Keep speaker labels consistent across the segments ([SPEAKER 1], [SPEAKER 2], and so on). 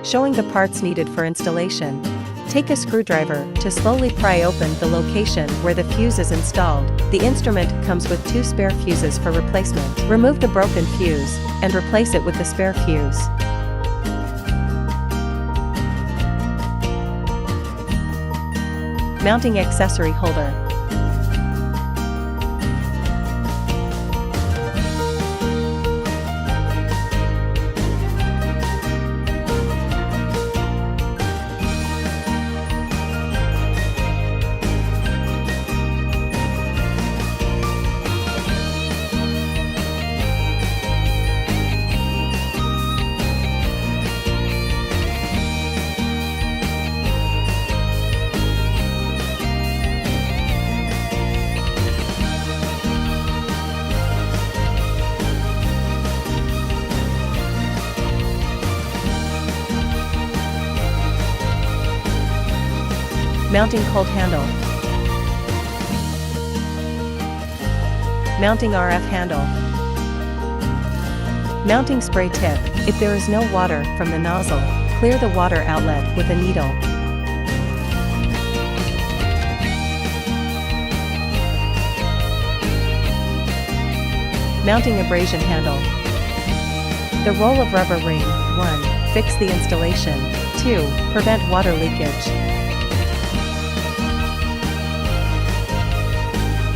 [SPEAKER 1] showing the parts needed for installation. Take a screwdriver to slowly pry open the location where the fuse is installed. The instrument comes with 2 spare fuses for replacement. Remove the broken fuse and replace it with the spare fuse. Mounting accessory holder. Mounting cold handle. Mounting RF handle. Mounting spray tip. If there is no water from the nozzle, clear the water outlet with a needle. Mounting abrasion handle. The roll of rubber ring. 1. Fix the installation. 2. Prevent water leakage.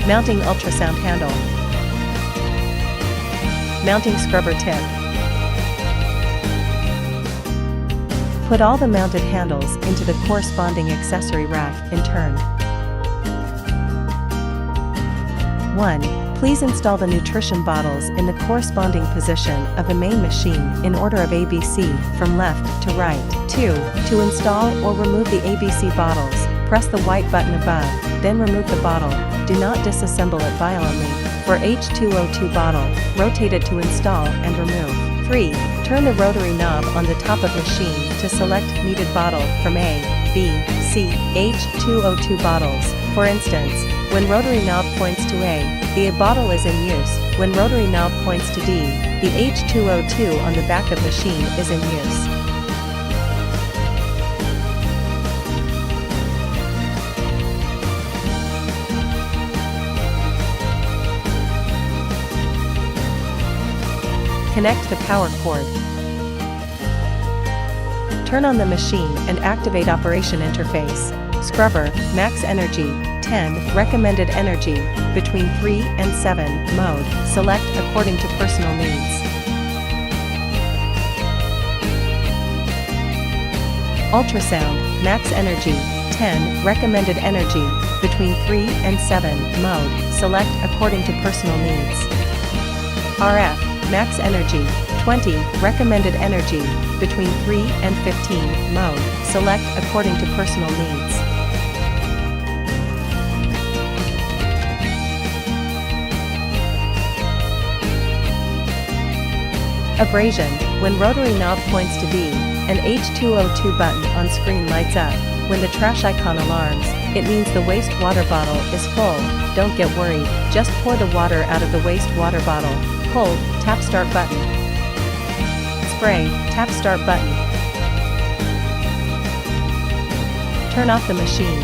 [SPEAKER 1] Mounting ultrasound handle. Mounting scrubber tip. Put all the mounted handles into the corresponding accessory rack in turn. 1. Please install the nutrition bottles in the corresponding position of the main machine in order of ABC, from left to right. 2. To install or remove the ABC bottles, press the white button above, then remove the bottle. Do not disassemble it violently. For H2O2 bottle, rotate it to install and remove. 3. Turn the rotary knob on the top of machine to select needed bottle from A, B, C, H2O2 bottles. For instance, when rotary knob points to A, the A bottle is in use. When rotary knob points to D, the H2O2 on the back of machine is in use. Connect the power cord. Turn on the machine and activate operation interface. Scrubber, max energy, 10, recommended energy, between 3 and 7, mode, select according to personal needs. Ultrasound, max energy, 10, recommended energy, between 3 and 7, mode, select according to personal needs. RF, max energy, 20, recommended energy, between 3 and 15, mode, select according to personal needs. Abrasion, when rotary knob points to D, an H2O2 button on screen lights up. When the trash icon alarms, it means the wastewater bottle is full. Don't get worried, just pour the water out of the wastewater bottle. Cold, tap start button. Spray, tap start button. Turn off the machine.